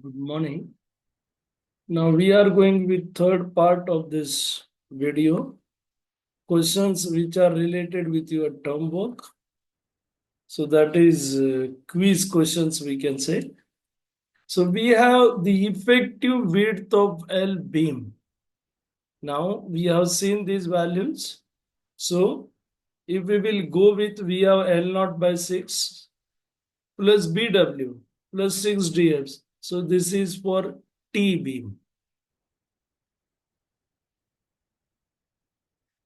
Good morning. Now we are going with third part of this video, questions which are related with your term work. So that is quiz questions we can say. So we have the effective width of L beam. Now we have seen these values. So if we will go with, we have L naught by 6 plus BW plus 6 DFs. So this is for T beam.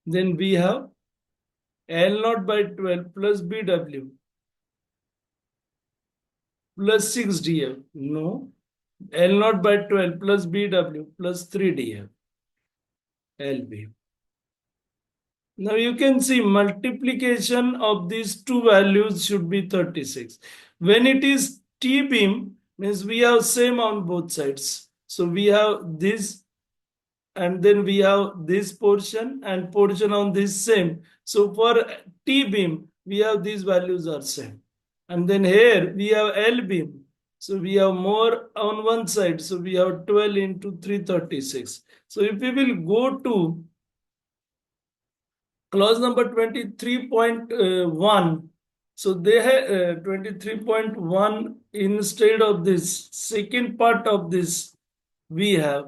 Then we have L naught by 12 plus BW plus 6 DF. No. L naught by 12 plus BW plus 3 DF. LB. Now you can see multiplication of these two values should be 36. When it is T beam, means we have same on both sides. So we have this and then we have this portion and portion on this same. So for T beam, we have these values are same. And then here we have L beam. So we have more on one side. So we have 12 into 336. So if we will go to clause number 23.1, so they have 23.1 instead of this second part of this we have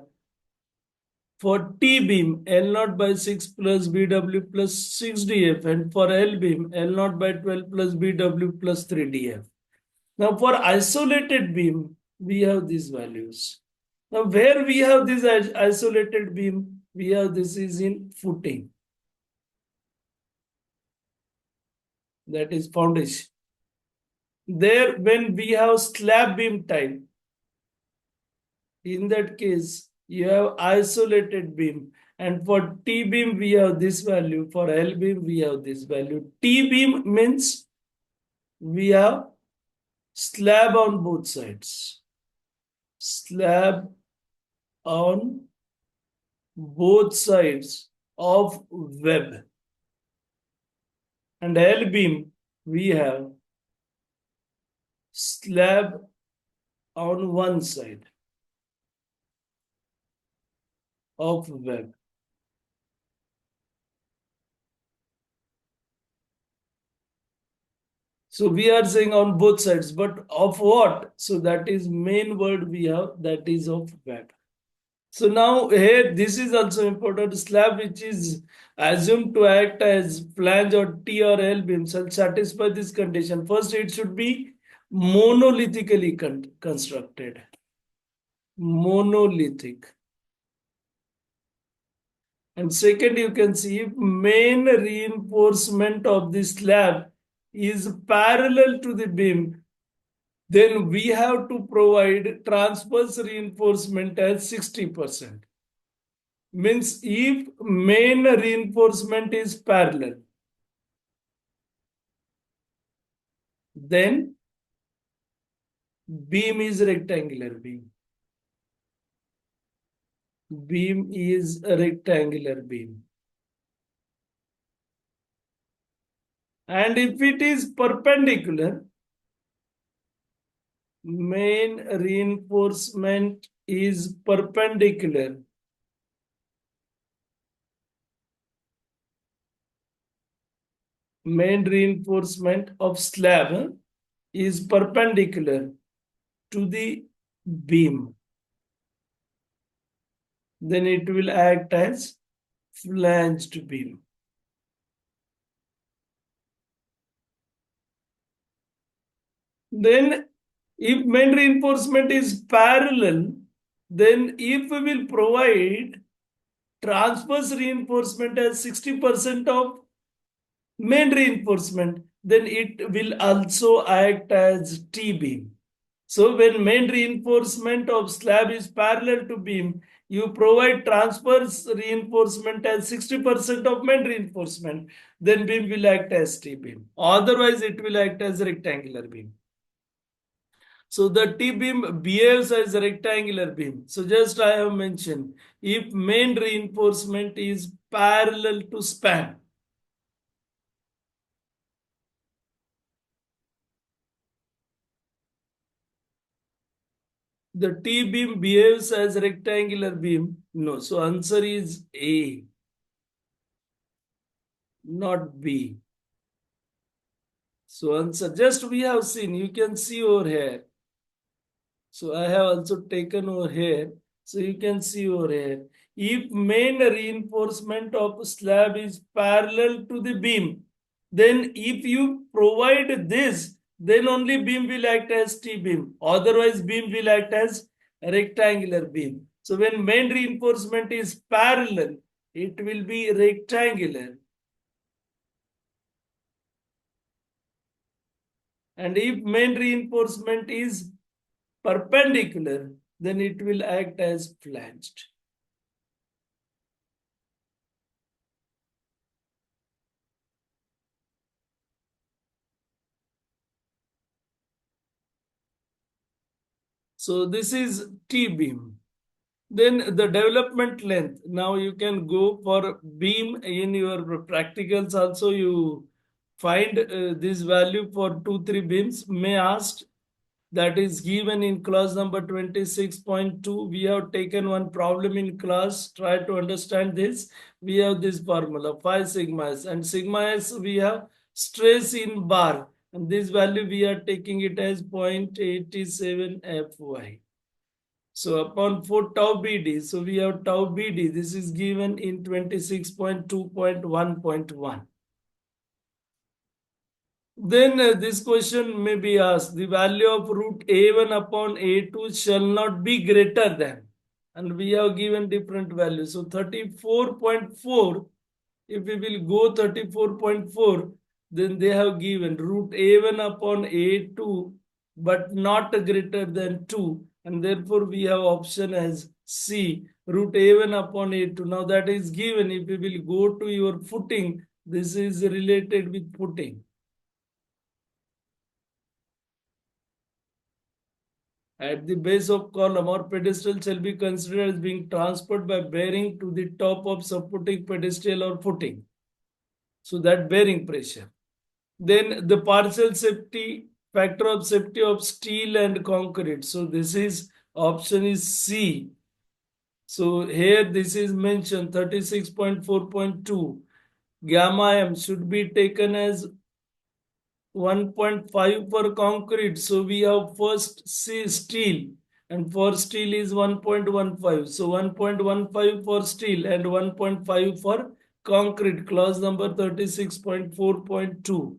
for T beam L naught by 6 plus BW plus 6 DF, and for L beam L naught by 12 plus BW plus 3 DF. Now for isolated beam we have these values. Now where we have this isolated beam, we have this is in footing, that is foundation. There when we have slab beam type, in that case you have isolated beam, and for T beam we have this value, for L beam we have this value. T beam means we have slab on both sides, slab on both sides of web, and L beam we have slab on one side of web. So we are saying on both sides, but of what? So that is main word we have, that is of web. So now here this is also important. Slab which is assumed to act as flange or T or L beam shall satisfy this condition. First, it should be monolithically constructed. Monolithic. And second, you can see if main reinforcement of the slab is parallel to the beam, then we have to provide transverse reinforcement as 60%. Means if main reinforcement is parallel, then beam is rectangular beam. Beam is a rectangular beam. And if it is perpendicular, main reinforcement is perpendicular. Main reinforcement of slab is perpendicular to the beam. Then it will act as flanged beam. Then if main reinforcement is parallel, then if we will provide transverse reinforcement as 60% of main reinforcement, then it will also act as T-beam. So when main reinforcement of slab is parallel to beam, you provide transverse reinforcement as 60% of main reinforcement, then beam will act as T-beam. Otherwise, it will act as rectangular beam. So the T-beam behaves as a rectangular beam. So just I have mentioned, if main reinforcement is parallel to span, The T beam behaves as rectangular beam? No. So answer is A, not B. So answer, just we have seen, you can see over here. So I have also taken over here. So you can see over here. If main reinforcement of slab is parallel to the beam, then if you provide this, then only beam will act as T-beam. Otherwise, beam will act as rectangular beam. So when main reinforcement is parallel, it will be rectangular. And if main reinforcement is perpendicular, then it will act as flanged. So this is T-beam. Then the development length. Now you can go for beam in your practicals also. You find this value for 2, 3 beams. May ask, that is given in class number 26.2. We have taken one problem in class. Try to understand this. We have this formula 5 sigma s, and sigma s we have stress in bar, and this value we are taking it as 0.87 Fy. So upon 4 tau BD, so we have tau BD. This is given in 26.2.1.1. Then this question may be asked, the value of root A1 upon A2 shall not be greater than. And we have given different values. So 34.4, if we will go 34.4, then they have given root A1 upon A2, but not greater than 2. And therefore we have option as C, root A1 upon A2. Now that is given. If we will go to your footing, this is related with footing. At the base of column or pedestal shall be considered as being transferred by bearing to the top of supporting pedestal or footing. So that bearing pressure. Then the partial safety, factor of safety of steel and concrete. So this is option is C. So here this is mentioned 36.4.2. Gamma M should be taken as 1.5 for concrete. So we have first C steel, and for steel is 1.15. So 1.15 for steel and 1.5 for concrete. Clause number 36.4.2.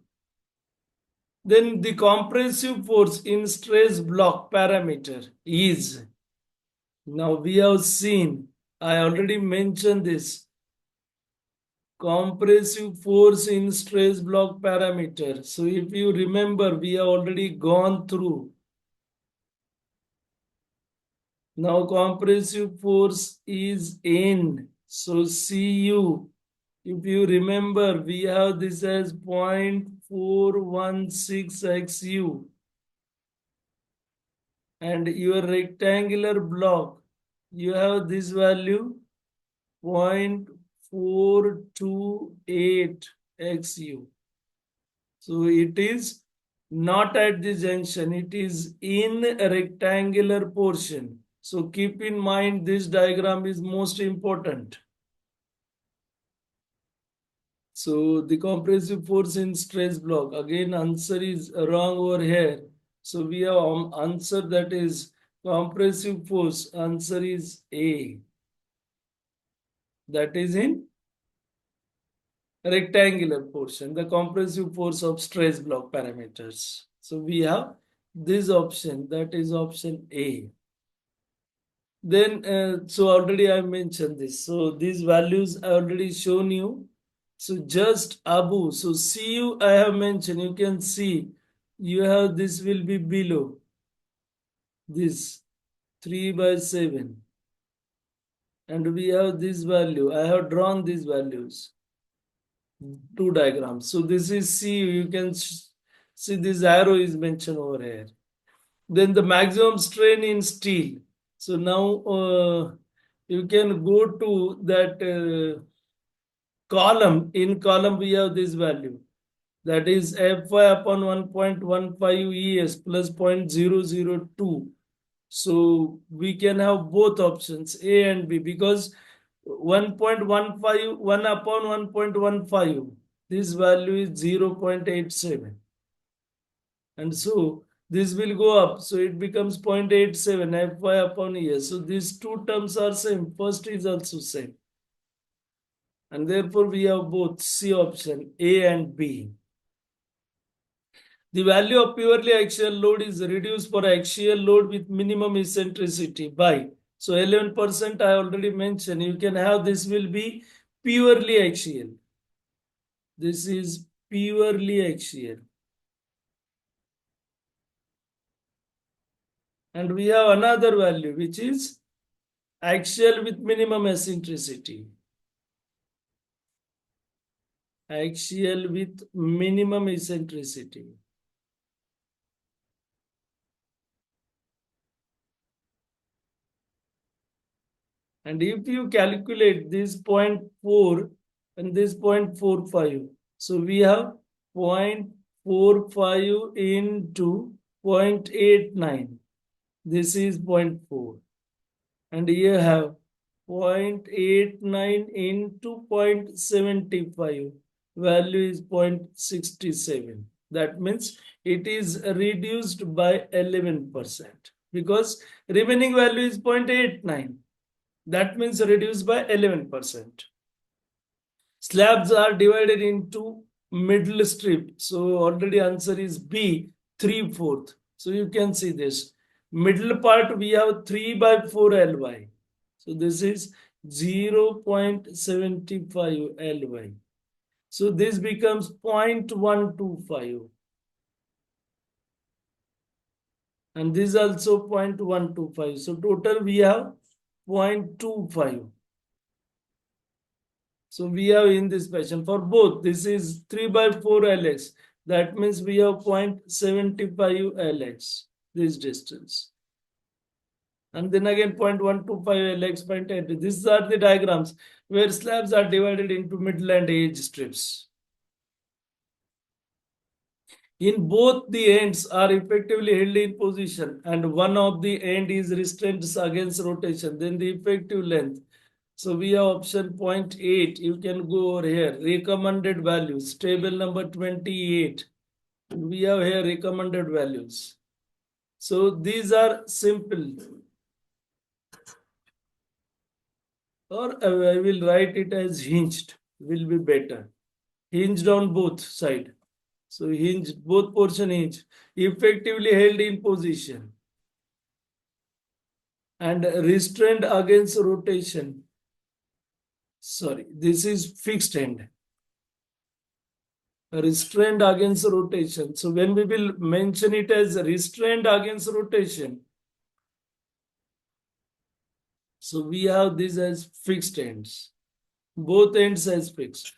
Then the compressive force in stress block parameter is, now we have seen, I already mentioned this, compressive force in stress block parameter. So if you remember, we have already gone through. Now compressive force is N. So Cu, if you remember, we have this as 0.416 XU. And your rectangular block, you have this value 0.428 XU. So it is not at the junction, it is in a rectangular portion. So keep in mind this diagram is most important. So the compressive force in stress block, again answer is wrong over here. So we have answer that is compressive force, answer is A. That is in rectangular portion, the compressive force of stress block parameters. So we have this option, that is option A. Then, so already I mentioned this. So these values I already shown you. So just Abu, so CU I have mentioned, you can see, you have this will be below this 3/7. And we have this value, I have drawn these values. 2 diagrams. So this is C. You can see this arrow is mentioned over here. Then the maximum strain in steel. So now you can go to that column. In column we have this value. That is Fy upon 1.15 ES plus 0.002. So we can have both options A and B because 1.15, 1 upon 1.15, this value is 0.87. And so this will go up. So it becomes 0.87 Fy upon E. So these two terms are same. First is also same. And therefore we have both C option A and B. The value of purely axial load is reduced for axial load with minimum eccentricity by. So 11% I already mentioned. You can have this will be purely axial. This is purely axial. And we have another value which is axial with minimum eccentricity. Axial with minimum eccentricity. And if you calculate this 0.4 and this 0.45, so we have 0.45 into 0.89. This is 0.4. And you have 0.89 into 0.75. Value is 0.67. That means it is reduced by 11% because remaining value is 0.89. That means reduced by 11%. Slabs are divided into middle strip. So already answer is B, 3/4. So you can see this. Middle part we have 3 by 4 Ly. So this is 0.75 Ly. So this becomes 0.125. And this also 0.125. So total we have 0.25. So we have in this fashion for both. This is 3 by 4 Lx. That means we have 0.75 Lx, this distance. And then again 0.125 Lx, 0.8. These are the diagrams where slabs are divided into middle and edge strips. In both the ends are effectively held in position and one of the end is restrained against rotation. Then the effective length. So we have option 0.8. You can go over here. Recommended values. Table number 28. We have here recommended values. So these are simple. Or I will write it as hinged. Will be better. Hinged on both side. So hinged, both portion hinged. Effectively held in position. And restrained against rotation. Sorry, this is fixed end. Restrained against rotation. So when we will mention it as restrained against rotation, so we have this as fixed ends. Both ends as fixed.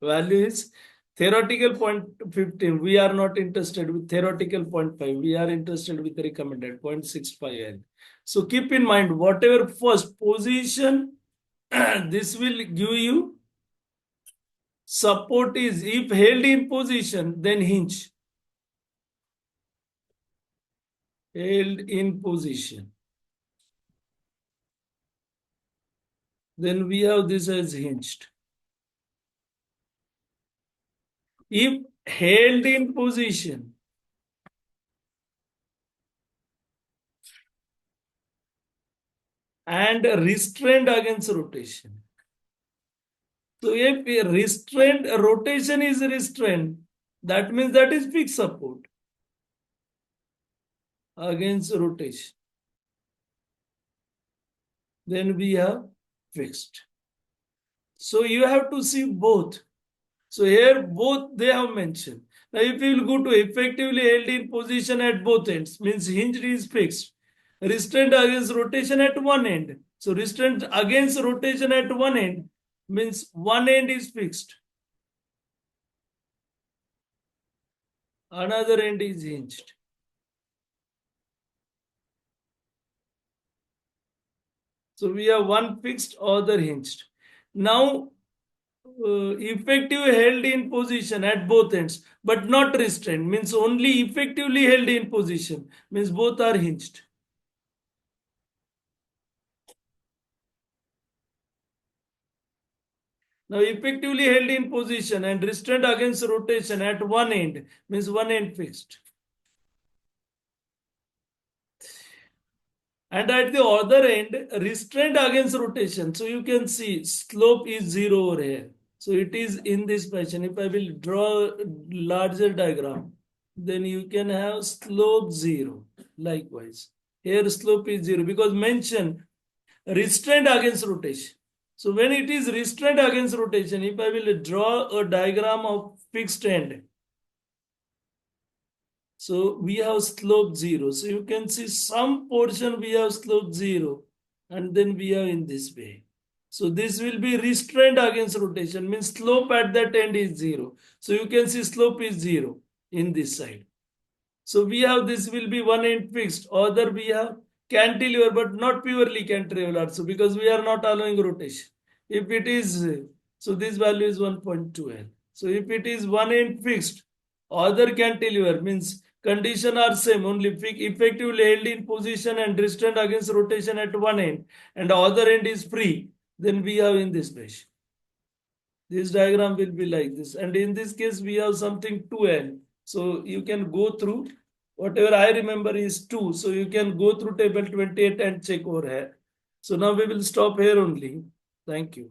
Value is theoretical 0.15. We are not interested with theoretical 0.5. We are interested with recommended 0.65 L. So keep in mind, whatever first position, this will give you support is if held in position, then hinge. Held in position. Then we have this as hinged. If held in position, and restrained against rotation. So if a restrained rotation is restrained, that means that is fixed support against rotation. Then we have fixed. So you have to see both. So here both they have mentioned. Now if you will go to effectively held in position at both ends, means hinged is fixed. Restrained against rotation at one end. So restrained against rotation at one end means one end is fixed. Another end is hinged. So we have one fixed, other hinged. Now effective held in position at both ends, but not restrained. Means only effectively held in position. Means both are hinged. Now effectively held in position and restrained against rotation at one end. Means one end fixed. And at the other end, restrained against rotation. So you can see slope is zero over here. So it is in this fashion. If I will draw a larger diagram, then you can have slope zero. Likewise, here slope is zero because mention restrained against rotation. So when it is restrained against rotation, if I will draw a diagram of fixed end, so we have slope zero. So you can see some portion we have slope zero, and then we are in this way. So this will be restrained against rotation, means slope at that end is zero. So you can see slope is zero in this side. So we have this will be one end fixed, other we have cantilever, but not purely cantilever also because we are not allowing rotation. If it is, so this value is 1.2 L. So if it is one end fixed, other cantilever means condition are same, only effectively held in position and restrained against rotation at one end and other end is free, then we have in this mesh. This diagram will be like this. And in this case, we have something 2N. So you can go through whatever I remember is 2. So you can go through table 28 and check over here. So now we will stop here only. Thank you.